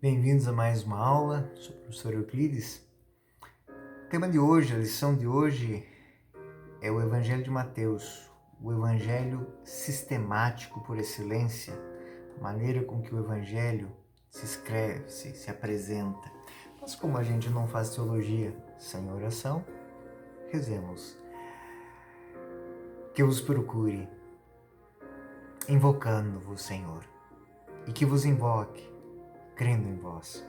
Bem-vindos a mais uma aula. Sou o professor Euclides. O tema de hoje, a lição de hoje é o Evangelho de Mateus, o Evangelho sistemático por excelência, a maneira com que o Evangelho se escreve, se apresenta. Mas como a gente não faz teologia sem oração, rezemos. Que eu vos procure, invocando-vos, Senhor, e que vos invoque, crendo em vós,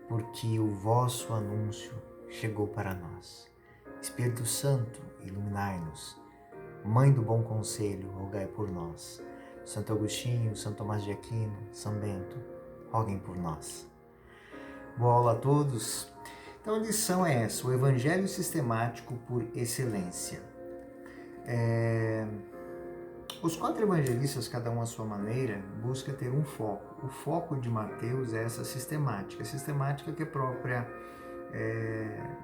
porque o vosso anúncio chegou para nós. Espírito Santo, iluminai-nos. Mãe do bom conselho, rogai por nós. Santo Agostinho, São Tomás de Aquino, São Bento, roguem por nós. Boa aula a todos. Então a lição é essa, o Evangelho sistemático por excelência. Os quatro evangelistas, cada um à sua maneira, busca ter um foco. O foco de Mateus é essa sistemática. A sistemática que é própria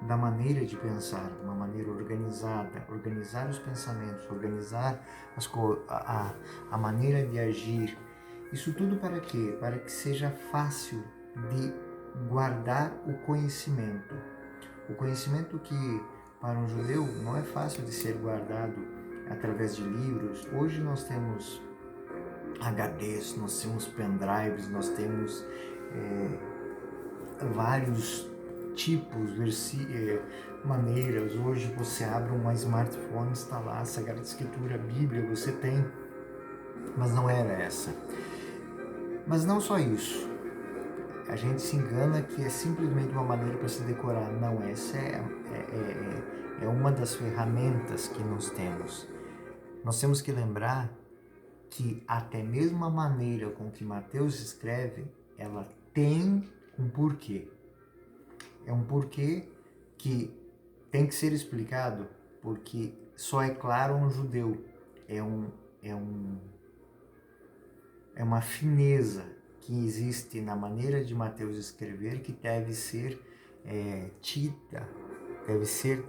da maneira de pensar, uma maneira organizada, organizar os pensamentos, organizar a maneira de agir. Isso tudo para quê? Para que seja fácil de guardar o conhecimento. O conhecimento que para um judeu não é fácil de ser guardado através de livros. Hoje nós temos HDs, nós temos pendrives, nós temos vários tipos, maneiras. Hoje você abre um smartphone, está lá a Sagrada Escritura, a Bíblia, você tem, mas não era essa. Mas não só isso, a gente se engana que é simplesmente uma maneira para se decorar. Não, essa é uma das ferramentas que nós temos. Nós temos que lembrar que até mesmo a maneira com que Mateus escreve, ela tem um porquê. É um porquê que tem que ser explicado, porque só é claro a um judeu. É uma fineza que existe na maneira de Mateus escrever que deve ser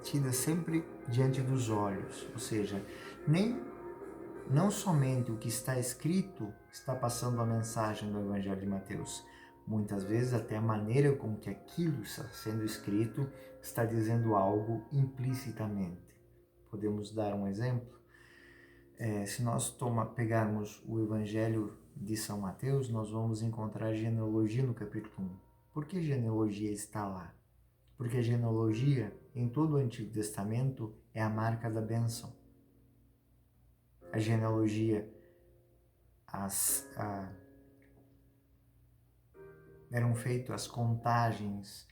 tida sempre diante dos olhos. Ou seja, não somente o que está escrito está passando a mensagem do Evangelho de Mateus. Muitas vezes até a maneira com que aquilo está sendo escrito está dizendo algo implicitamente. Podemos dar um exemplo? Se nós pegarmos o Evangelho de São Mateus, nós vamos encontrar genealogia no capítulo 1. Por que genealogia está lá? Porque a genealogia, em todo o Antigo Testamento, é a marca da bênção. A genealogia, eram feitas as contagens,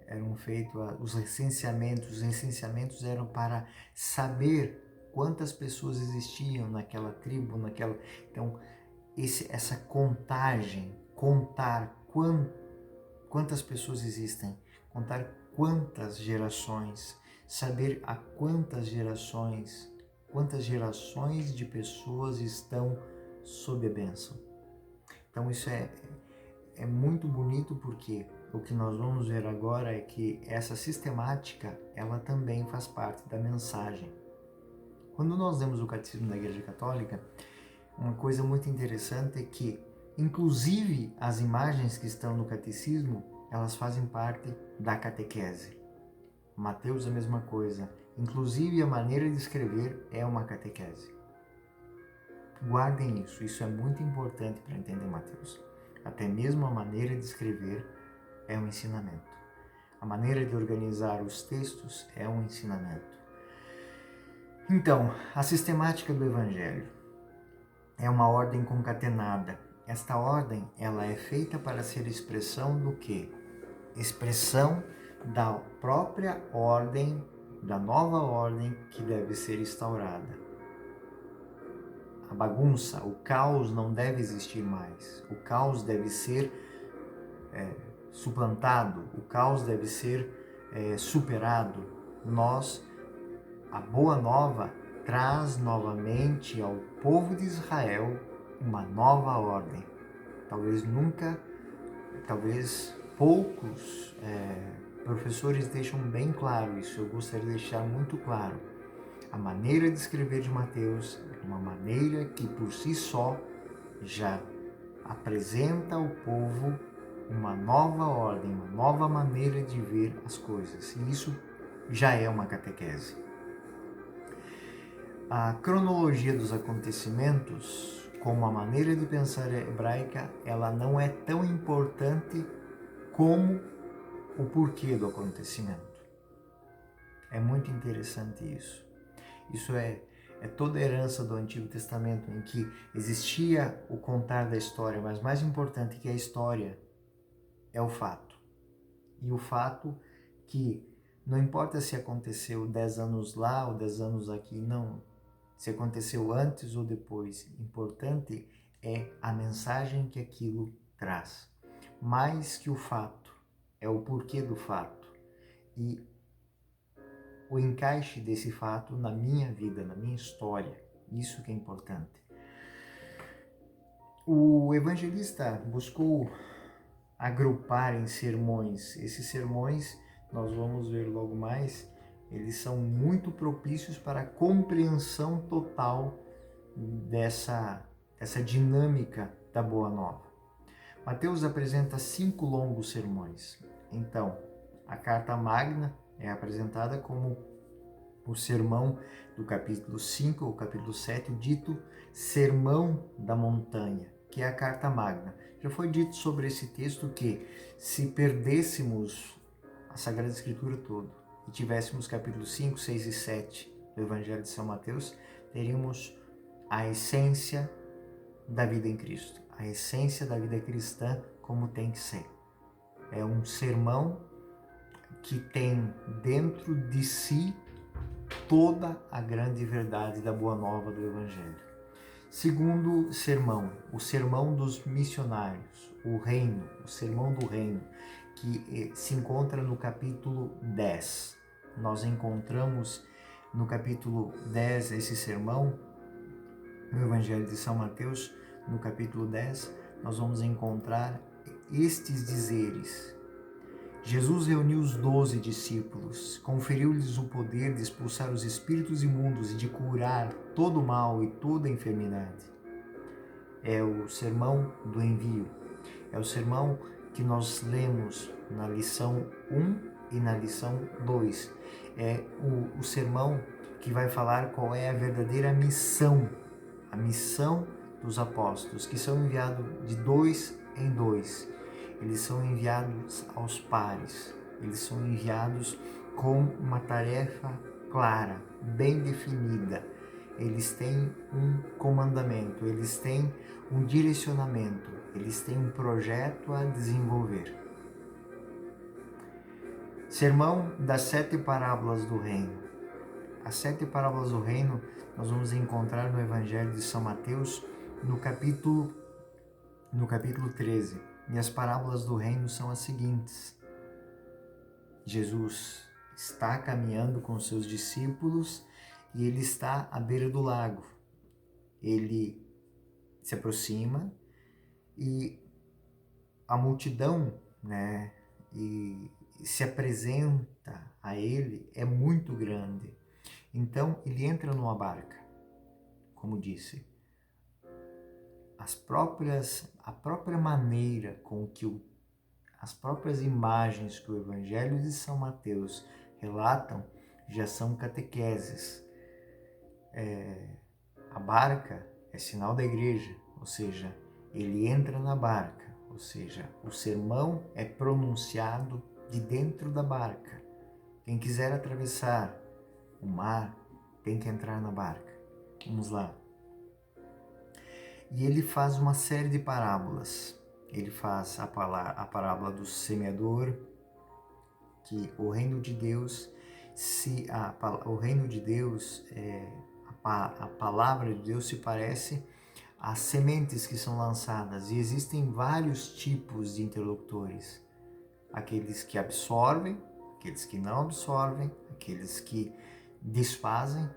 eram feitos os recenseamentos. Os recenseamentos eram para saber quantas pessoas existiam naquela tribo, Então, essa contagem, contar quantas pessoas existem, contar quantas gerações, saber a quantas gerações de pessoas estão sob a bênção. Então isso é muito bonito, porque o que nós vamos ver agora é que essa sistemática, ela também faz parte da mensagem. Quando nós lemos o Catecismo da Igreja Católica, uma coisa muito interessante é que, inclusive, as imagens que estão no Catecismo, elas fazem parte da catequese. Mateus é a mesma coisa. Inclusive, a maneira de escrever é uma catequese. Guardem isso é muito importante para entender Mateus. Até mesmo a maneira de escrever é um ensinamento. A maneira de organizar os textos é um ensinamento. Então, a sistemática do Evangelho é uma ordem concatenada. Esta ordem, ela é feita para ser expressão do quê? Expressão da própria ordem, da nova ordem que deve ser instaurada. A bagunça, o caos não deve existir mais. O caos deve ser suplantado, o caos deve ser superado. A Boa Nova traz novamente ao povo de Israel uma nova ordem. Talvez poucos professores deixam bem claro isso. Eu gostaria de deixar muito claro. A maneira de escrever de Mateus é uma maneira que por si só já apresenta ao povo uma nova ordem, uma nova maneira de ver as coisas. E isso já é uma catequese. A cronologia dos acontecimentos, como a maneira de pensar hebraica, ela não é tão importante como o porquê do acontecimento. É muito interessante isso. Isso é toda a herança do Antigo Testamento, em que existia o contar da história, mas mais importante que a história é o fato. E o fato que não importa se aconteceu 10 anos lá ou 10 anos aqui, não. Se aconteceu antes ou depois, importante é a mensagem que aquilo traz. Mais que o fato, é o porquê do fato e o encaixe desse fato na minha vida, na minha história. Isso que é importante. O evangelista buscou agrupar em sermões. Esses sermões, nós vamos ver logo mais, eles são muito propícios para a compreensão total dessa dinâmica da Boa Nova. Mateus apresenta 5 longos sermões. Então, a Carta Magna é apresentada como o sermão do capítulo 5 ou capítulo 7, o dito Sermão da Montanha, que é a Carta Magna. Já foi dito sobre esse texto que, se perdêssemos a Sagrada Escritura toda e tivéssemos capítulos 5, 6 e 7 do Evangelho de São Mateus, teríamos a essência da vida em Cristo, a essência da vida cristã como tem que ser. É um sermão que tem dentro de si toda a grande verdade da Boa Nova do Evangelho. Segundo sermão, o sermão dos missionários, o reino, o sermão do reino, que se encontra no capítulo 10. Nós encontramos no capítulo 10 esse sermão, no Evangelho de São Mateus, no capítulo 10, nós vamos encontrar estes dizeres. Jesus reuniu os 12 discípulos, conferiu-lhes o poder de expulsar os espíritos imundos e de curar todo o mal e toda a enfermidade. É o sermão do envio. É o sermão que nós lemos na lição 1 e na lição 2. É o sermão que vai falar qual é a verdadeira missão, a missão dos apóstolos, que são enviados de 2 em 2. Eles são enviados aos pares, eles são enviados com uma tarefa clara, bem definida. Eles têm um comandamento, eles têm um direcionamento, eles têm um projeto a desenvolver. Sermão das 7 parábolas do reino. As 7 parábolas do reino nós vamos encontrar no Evangelho de São Mateus, no capítulo 13. E as parábolas do reino são as seguintes. Jesus está caminhando com seus discípulos e ele está à beira do lago. Ele se aproxima e a multidão, e se apresenta a ele é muito grande. Então ele entra numa barca, como disse. A própria maneira com que as próprias imagens que o Evangelho de São Mateus relatam já são catequeses. A barca é sinal da igreja, ou seja, ele entra na barca, ou seja, o sermão é pronunciado de dentro da barca. Quem quiser atravessar o mar tem que entrar na barca. Vamos lá. E ele faz uma série de parábolas. Ele faz a parábola do semeador, que o reino de Deus, a palavra de Deus se parece às sementes que são lançadas. E existem vários tipos de interlocutores. Aqueles que absorvem, aqueles que não absorvem, aqueles que desfazem,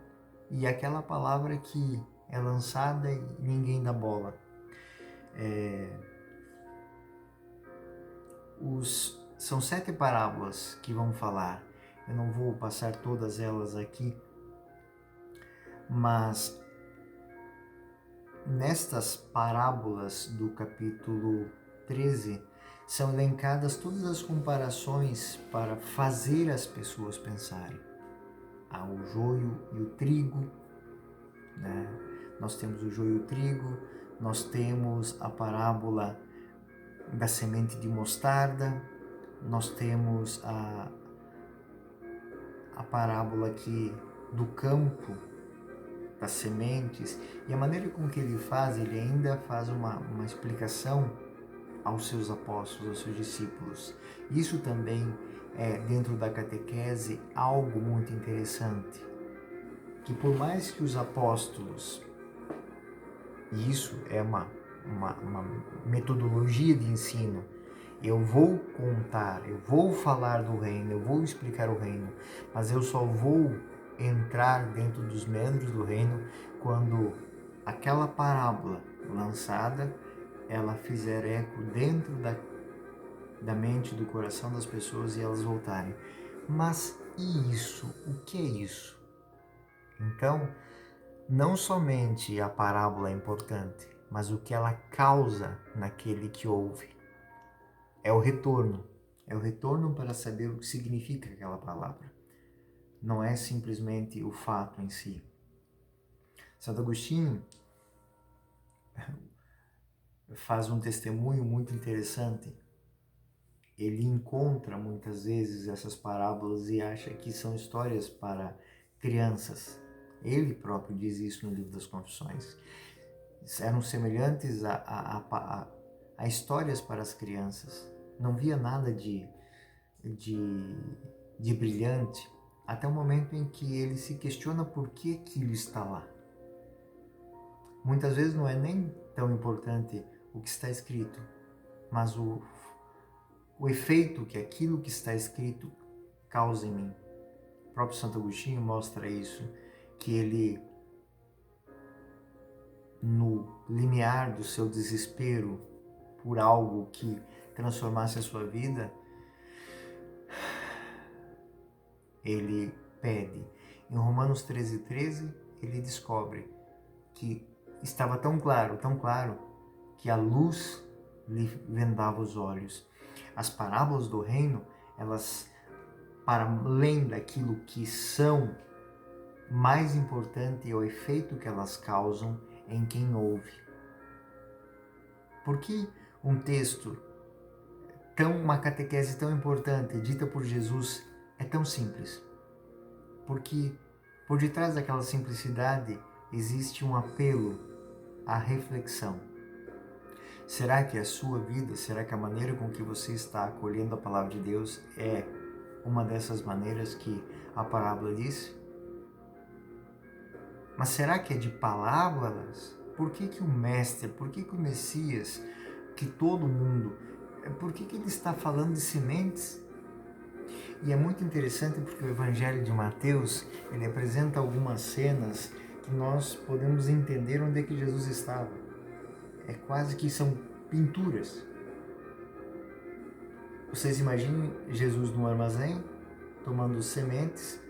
e aquela palavra que é lançada e ninguém dá bola. São 7 parábolas que vão falar. Eu não vou passar todas elas aqui, mas nestas parábolas do capítulo 13, são elencadas todas as comparações para fazer as pessoas pensarem. Há o joio e o trigo, né? Nós temos o joio e o trigo, nós temos a parábola da semente de mostarda, nós temos a parábola aqui do campo, das sementes, e a maneira com que ele ainda faz uma explicação aos seus apóstolos, aos seus discípulos. Isso também é, dentro da catequese, algo muito interessante, que por mais que os apóstolos, e isso é uma metodologia de ensino, eu vou contar, eu vou falar do reino, eu vou explicar o reino, mas eu só vou entrar dentro dos meandros do reino quando aquela parábola lançada, ela fizer eco dentro da mente, do coração das pessoas e elas voltarem. Mas e isso? O que é isso? Então, não somente a parábola é importante, mas o que ela causa naquele que ouve. É o retorno. É o retorno para saber o que significa aquela palavra. Não é simplesmente o fato em si. Santo Agostinho faz um testemunho muito interessante. Ele encontra muitas vezes essas parábolas e acha que são histórias para crianças. Ele próprio diz isso no livro das Confissões. Eram semelhantes a histórias para as crianças. Não via nada de brilhante, até o momento em que ele se questiona por que aquilo está lá. Muitas vezes não é nem tão importante o que está escrito, mas o efeito que aquilo que está escrito causa em mim. O próprio Santo Agostinho mostra isso, que ele, no limiar do seu desespero por algo que transformasse a sua vida, ele pede. Em Romanos 13:13, ele descobre que estava tão claro, que a luz lhe vendava os olhos. As parábolas do reino, elas, para além daquilo que são, mais importante é o efeito que elas causam em quem ouve. Por que um texto, uma catequese tão importante, dita por Jesus, é tão simples? Porque por detrás daquela simplicidade existe um apelo à reflexão. Será que a sua vida, será que a maneira com que você está acolhendo a palavra de Deus é uma dessas maneiras que a parábola diz? Mas será que é de palavras? Por que o Mestre, por que o Messias, que todo mundo, por que ele está falando de sementes? E é muito interessante porque o Evangelho de Mateus, ele apresenta algumas cenas que nós podemos entender onde é que Jesus estava. É quase que são pinturas. Vocês imaginem Jesus no armazém, tomando sementes,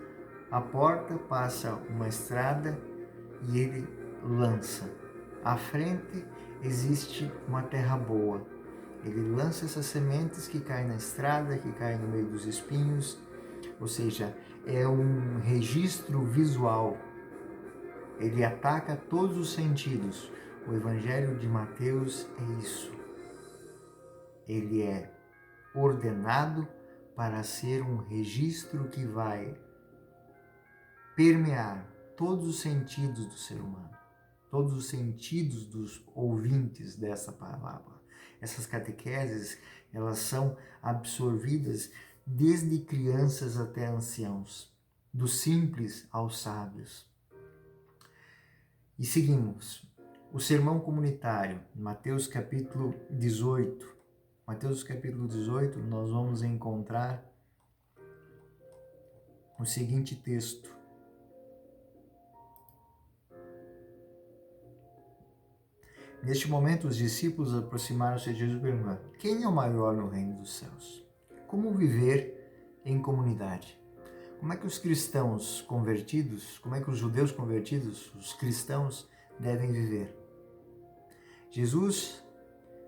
a porta passa uma estrada e ele lança. À frente existe uma terra boa. Ele lança essas sementes que caem na estrada, que caem no meio dos espinhos, ou seja, é um registro visual. Ele ataca todos os sentidos. O Evangelho de Mateus é isso. Ele é ordenado para ser um registro que vai permear todos os sentidos do ser humano, todos os sentidos dos ouvintes dessa palavra. Essas catequeses, elas são absorvidas desde crianças até anciãos, do simples aos sábios. E seguimos. O sermão comunitário, Mateus capítulo 18. Mateus capítulo 18, nós vamos encontrar o seguinte texto. Neste momento, os discípulos aproximaram-se de Jesus e perguntaram: quem é o maior no reino dos céus? Como viver em comunidade? Como é que os cristãos convertidos, como é que os judeus convertidos, os cristãos, devem viver? Jesus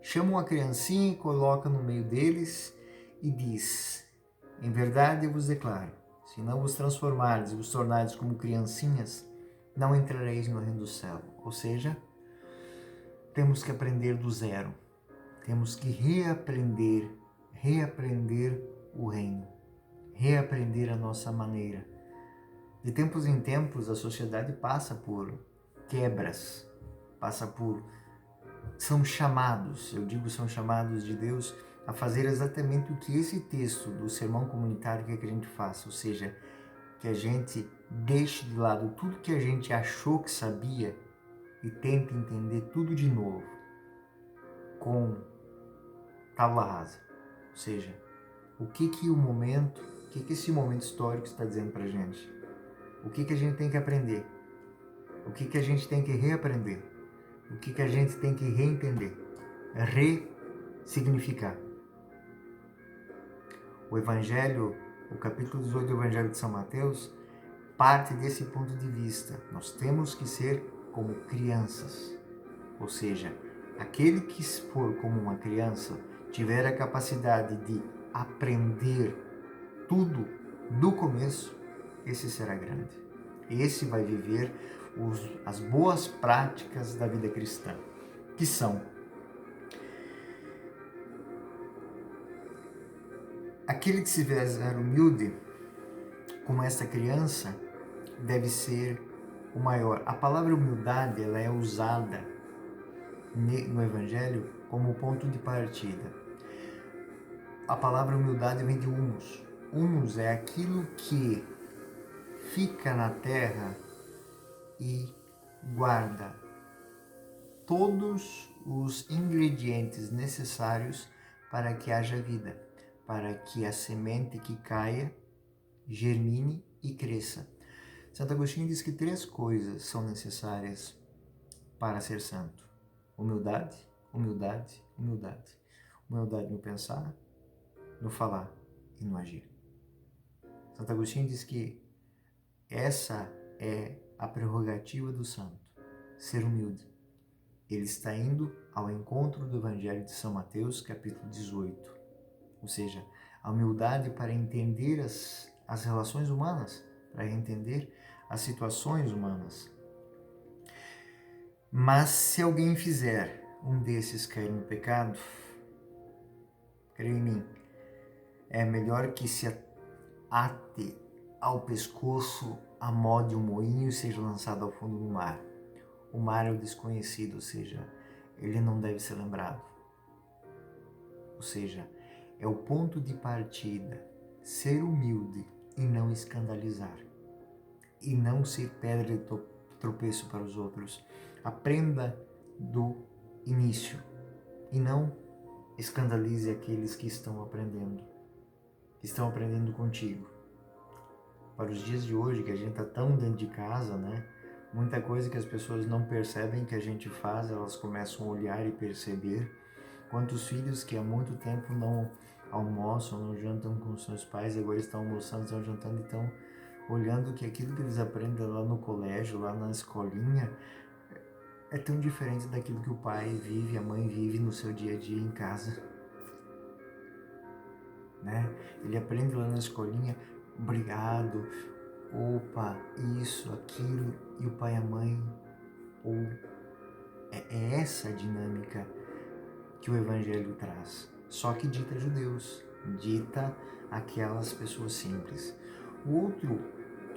chama uma criancinha e coloca no meio deles e diz: em verdade eu vos declaro, se não vos transformardes e vos tornardes como criancinhas, não entrareis no reino do céu. Ou seja, temos que aprender do zero. Temos que reaprender o reino, reaprender a nossa maneira. De tempos em tempos, a sociedade passa por quebras, são chamados, eu digo são chamados de Deus, a fazer exatamente o que esse texto do sermão comunitário quer que a gente faça, ou seja, que a gente deixe de lado tudo que a gente achou que sabia e tente entender tudo de novo, com tábua rasa. Ou seja, o que esse momento histórico está dizendo para a gente? O que a gente tem que aprender? O que a gente tem que reaprender? O que a gente tem que reentender? Ressignificar. O Evangelho, o capítulo 18 do Evangelho de São Mateus, parte desse ponto de vista. Nós temos que ser como crianças. Ou seja, aquele que for como uma criança, tiver a capacidade de aprender tudo do começo, esse será grande. Esse vai viver as boas práticas da vida cristã, que são aquele que se fizer humilde, como essa criança, deve ser o maior. A palavra humildade, ela é usada no Evangelho como ponto de partida. A palavra humildade vem de humus. Humus é aquilo que fica na terra e guarda todos os ingredientes necessários para que haja vida, para que a semente que caia germine e cresça. Santo Agostinho diz que 3 coisas são necessárias para ser santo: humildade, humildade, humildade. Humildade no pensar, no falar e no agir. Santo Agostinho diz que essa é a prerrogativa do santo, ser humilde. Ele está indo ao encontro do Evangelho de São Mateus, capítulo 18. Ou seja, a humildade para entender as relações humanas, para entender as situações humanas. Mas se alguém fizer um desses cair no pecado, creia em mim, é melhor que se ate ao pescoço, amode um moinho e seja lançado ao fundo do mar. O mar é o desconhecido, ou seja, ele não deve ser lembrado. Ou seja, é o ponto de partida, ser humilde e não escandalizar. E não ser pedra de tropeço para os outros. Aprenda do início e não escandalize aqueles que estão aprendendo contigo. Para os dias de hoje, que a gente está tão dentro de casa, né? Muita coisa que as pessoas não percebem que a gente faz, elas começam a olhar e perceber. Quantos filhos que há muito tempo não almoçam, não jantam com seus pais, agora estão almoçando, estão jantando, estão olhando que aquilo que eles aprendem lá no colégio, lá na escolinha, é tão diferente daquilo que o pai vive, a mãe vive no seu dia a dia em casa. Né? Ele aprende lá na escolinha, obrigado, opa, isso, aquilo, e o pai e a mãe, é essa a dinâmica que o Evangelho traz. Só que dita judeus, dita aquelas pessoas simples. O outro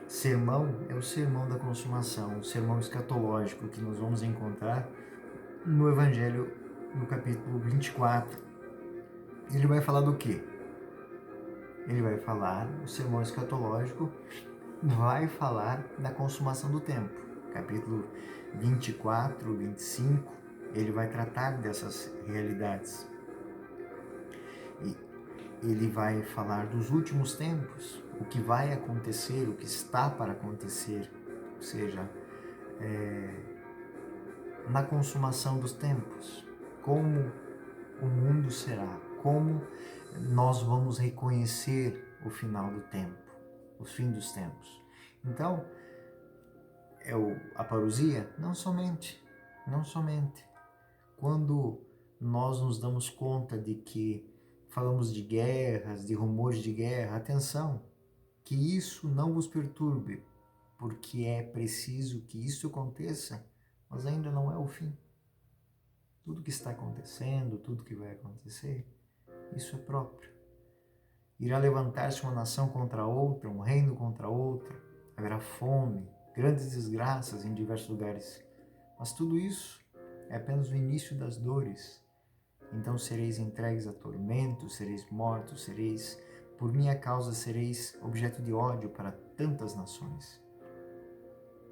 sermão é o sermão da consumação, o sermão escatológico que nós vamos encontrar no Evangelho, no capítulo 24. Ele vai falar do quê? Ele vai falar, o sermão escatológico vai falar da consumação do tempo. Capítulo 24, 25, ele vai tratar dessas realidades. E ele vai falar dos últimos tempos, o que vai acontecer, o que está para acontecer, ou seja, na consumação dos tempos, como o mundo será, como nós vamos reconhecer o final do tempo, o fim dos tempos. Então, a parousia? Não somente. quando nós nos damos conta de que falamos de guerras, de rumores de guerra, atenção, que isso não vos perturbe, porque é preciso que isso aconteça, mas ainda não é o fim. Tudo que está acontecendo, tudo que vai acontecer, isso é próprio. Irá levantar-se uma nação contra outra, um reino contra outra, haverá fome, grandes desgraças em diversos lugares. Mas tudo isso é apenas o início das dores. Então sereis entregues a tormento, sereis mortos, por minha causa sereis objeto de ódio para tantas nações.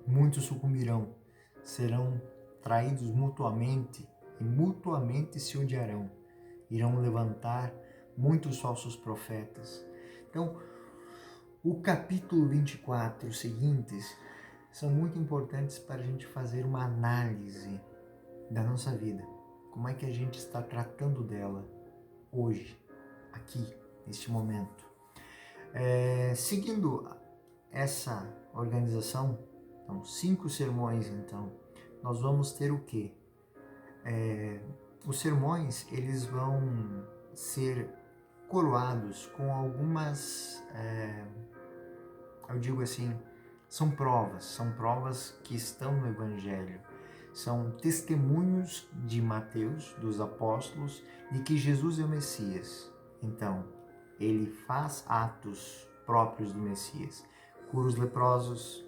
Muitos sucumbirão, serão traídos mutuamente e mutuamente se odiarão. Irão levantar muitos falsos profetas. Então, o capítulo 24 seguintes são muito importantes para a gente fazer uma análise da nossa vida. Como é que a gente está tratando dela hoje, aqui, neste momento. Seguindo essa organização, então 5 sermões, então, nós vamos ter o quê? Os sermões, eles vão ser coroados com algumas, eu digo assim, são provas que estão no Evangelho. São testemunhos de Mateus, dos apóstolos, de que Jesus é o Messias. Então, ele faz atos próprios do Messias. Cura os leprosos,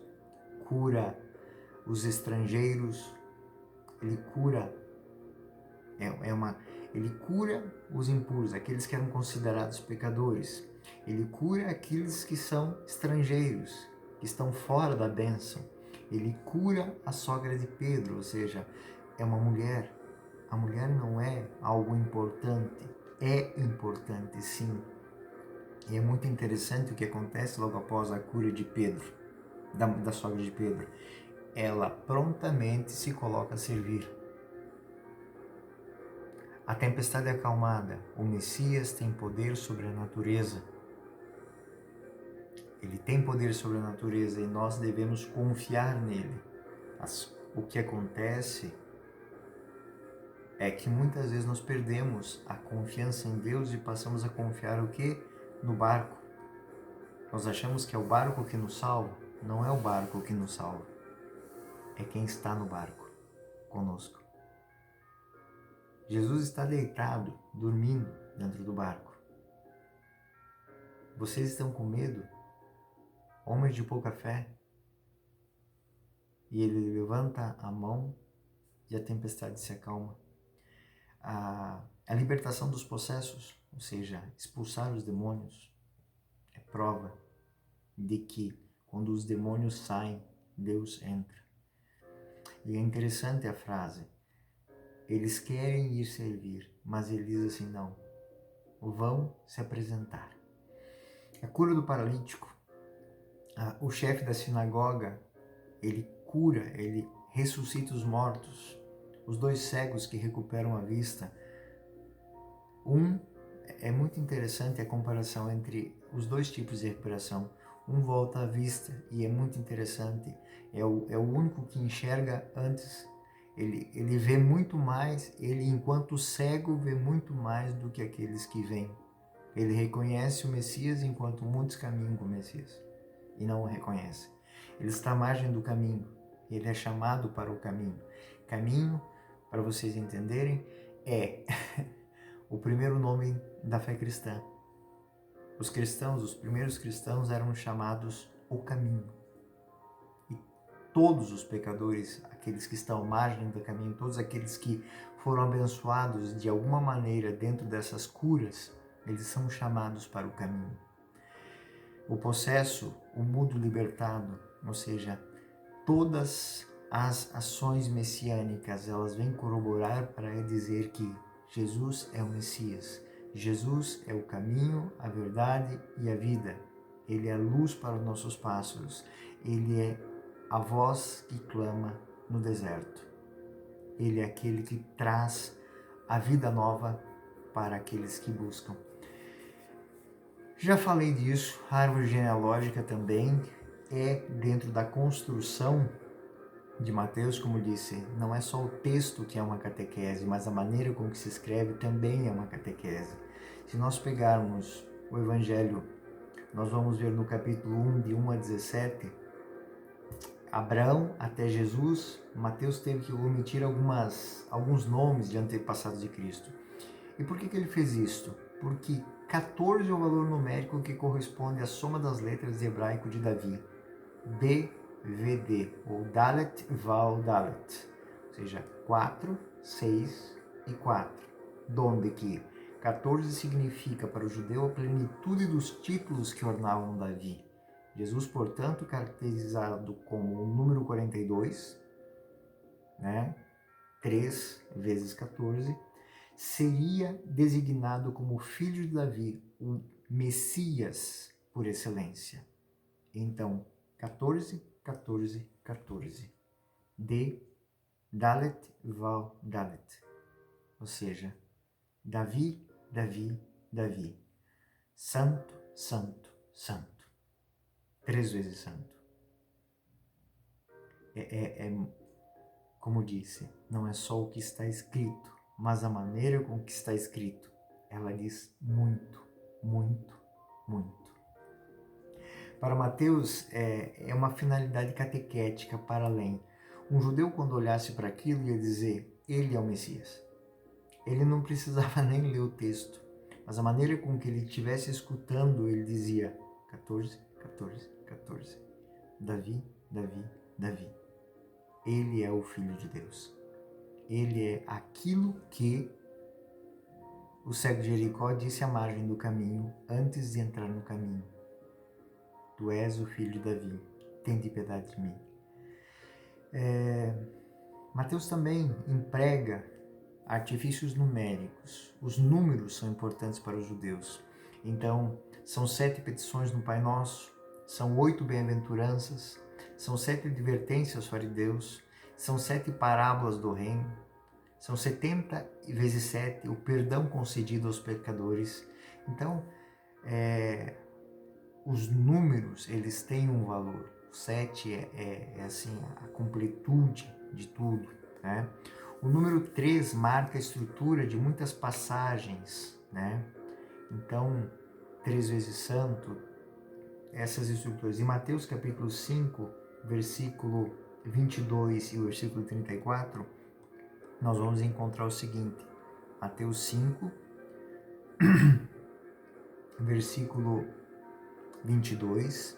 cura os estrangeiros, ele cura ele cura os impuros, aqueles que eram considerados pecadores. Ele cura aqueles que são estrangeiros, que estão fora da bênção. Ele cura a sogra de Pedro, ou seja, é uma mulher. A mulher não é algo importante. É importante, sim. E é muito interessante o que acontece logo após a cura de Pedro, da sogra de Pedro. Ela prontamente se coloca a servir. A tempestade é acalmada. O Messias tem poder sobre a natureza. Ele tem poder sobre a natureza e nós devemos confiar nele. Mas o que acontece é que muitas vezes nós perdemos a confiança em Deus e passamos a confiar o quê? No barco. Nós achamos que é o barco que nos salva. Não é o barco que nos salva. É quem está no barco conosco. Jesus está deitado, dormindo dentro do barco. Vocês estão com medo? Homens de pouca fé? E ele levanta a mão e a tempestade se acalma. A libertação dos possessos, ou seja, expulsar os demônios, é prova de que quando os demônios saem, Deus entra. E é interessante a frase. Eles querem ir servir, mas ele diz assim, não, vão se apresentar. A cura do paralítico. O chefe da sinagoga, ele cura, ele ressuscita os mortos. Os 2 cegos que recuperam a vista. É muito interessante a comparação entre os 2 tipos de recuperação. Um volta à vista e é muito interessante. É o único que enxerga antes. Ele vê muito mais, ele enquanto cego vê muito mais do que aqueles que veem. Ele reconhece o Messias enquanto muitos caminham com o Messias e não o reconhecem. Ele está à margem do caminho, ele é chamado para o caminho. Caminho, para vocês entenderem, é o primeiro nome da fé cristã. Os cristãos, os primeiros cristãos eram chamados o caminho. E todos os pecadores, aqueles que estão à margem do caminho, todos aqueles que foram abençoados de alguma maneira dentro dessas curas, eles são chamados para o caminho. O possesso, o mudo libertado, ou seja, todas as ações messiânicas, elas vêm corroborar para dizer que Jesus é o Messias. Jesus é o caminho, a verdade e a vida. Ele é a luz para os nossos passos. Ele é a voz que clama no deserto. Ele é aquele que traz a vida nova para aqueles que buscam. Já falei disso, a árvore genealógica também é dentro da construção de Mateus, como disse, não é só o texto que é uma catequese, mas a maneira como que se escreve também é uma catequese. Se nós pegarmos o Evangelho, nós vamos ver no capítulo 1, de 1 a 17, Abraão até Jesus, Mateus teve que omitir alguns nomes de antepassados de Cristo. E por que ele fez isto? Porque 14 é o valor numérico que corresponde à soma das letras de hebraico de Davi. DVD, ou Dalet Val Dalet, ou seja, 4, 6 e 4, donde que 14 significa para o judeu a plenitude dos títulos que ornavam Davi. Jesus, portanto, caracterizado como o número 42, né? 3 vezes 14, seria designado como filho de Davi, o Messias por excelência. Então, 14, 14, 14. De Dalet Val Dalet. Ou seja, Davi, Davi, Davi. Santo, santo, santo. 3 vezes santo. Como disse, não é só o que está escrito, mas a maneira com que está escrito. Ela diz muito, muito, muito. Para Mateus, é uma finalidade catequética para além. Um judeu, quando olhasse para aquilo, ia dizer, ele é o Messias. Ele não precisava nem ler o texto, mas a maneira com que ele estivesse escutando, ele dizia 14, 14, 14. Davi, Davi, Davi. Ele é o Filho de Deus. Ele é aquilo que o cego de Jericó disse à margem do caminho, antes de entrar no caminho. Tu és o Filho de Davi, tende piedade de mim. Mateus também emprega artifícios numéricos. Os números são importantes para os judeus. Então, são 7 petições no Pai Nosso, são 8 bem-aventuranças, são 7 advertências aos fariseus, são 7 parábolas do reino, são 70 vezes 7 o perdão concedido aos pecadores. Então, os números, eles têm um valor. O 7 é assim, a completude de tudo, né? O número 3 marca a estrutura de muitas passagens, né? Então, 3 vezes santo, essas estruturas. Em Mateus capítulo 5, versículo 22 e o versículo 34, nós vamos encontrar o seguinte. Mateus 5, versículo 22.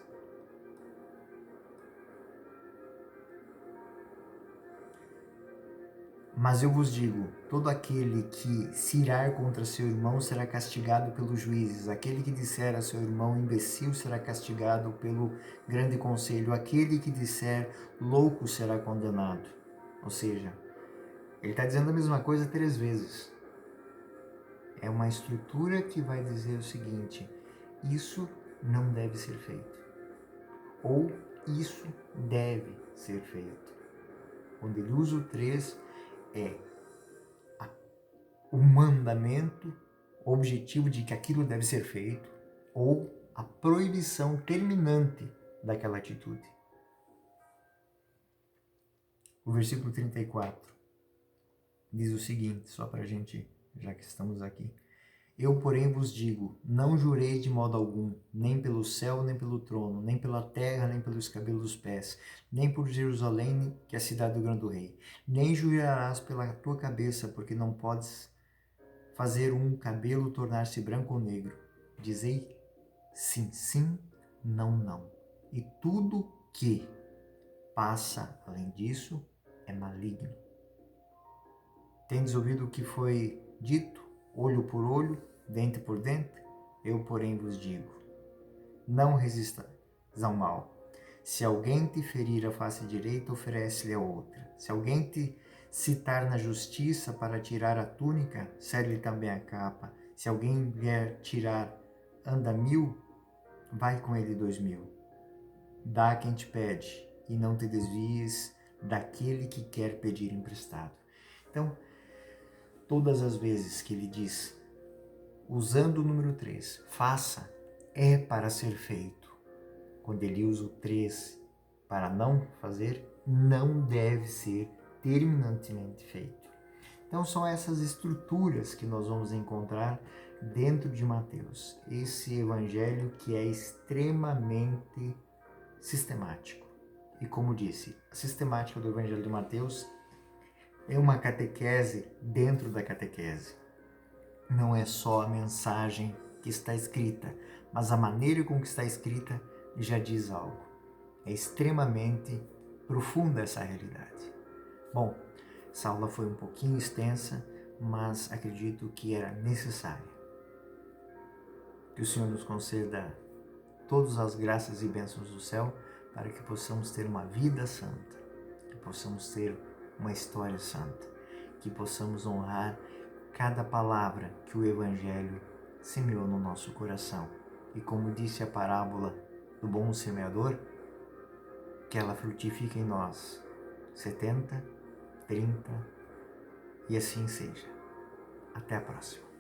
Mas eu vos digo, todo aquele que se irar contra seu irmão será castigado pelos juízes. Aquele que disser a seu irmão imbecil será castigado pelo grande conselho. Aquele que disser louco será condenado. Ou seja, ele está dizendo a mesma coisa 3 vezes. É uma estrutura que vai dizer o seguinte, isso não deve ser feito. Ou isso deve ser feito. Quando ele usa o 3, o mandamento, o objetivo de que aquilo deve ser feito, ou a proibição terminante daquela atitude. O versículo 34 diz o seguinte, só para a gente, já que estamos aqui. Eu, porém, vos digo, não jureis de modo algum, nem pelo céu, nem pelo trono, nem pela terra, nem pelos cabelos dos pés, nem por Jerusalém, que é a cidade do grande rei. Nem jurarás pela tua cabeça, porque não podes fazer um cabelo tornar-se branco ou negro. Dizei sim, sim, não, não. E tudo que passa além disso é maligno. Tendes ouvido o que foi dito, olho por olho, dente por dente? Eu, porém, vos digo, não resistais ao mal. Se alguém te ferir a face direita, oferece-lhe a outra. Se alguém te citar na justiça para tirar a túnica, cede-lhe também a capa. Se alguém vier tirar anda 1000, vai com ele 2000. Dá a quem te pede, e não te desvies daquele que quer pedir emprestado. Então, todas as vezes que ele diz, usando o número 3, faça, é para ser feito. Quando ele usa o 3 para não fazer, não deve ser terminantemente feito. Então são essas estruturas que nós vamos encontrar dentro de Mateus. Esse evangelho que é extremamente sistemático. E como disse, a sistemática do evangelho de Mateus é uma catequese dentro da catequese. Não é só a mensagem que está escrita, mas a maneira com que está escrita já diz algo. É extremamente profunda essa realidade. Bom, essa aula foi um pouquinho extensa, mas acredito que era necessária. Que o Senhor nos conceda todas as graças e bênçãos do céu para que possamos ter uma vida santa, que possamos ter uma história santa, que possamos honrar cada palavra que o Evangelho semeou no nosso coração. E como disse a parábola do bom semeador, que ela frutifique em nós 70, 30 e assim seja. Até a próxima.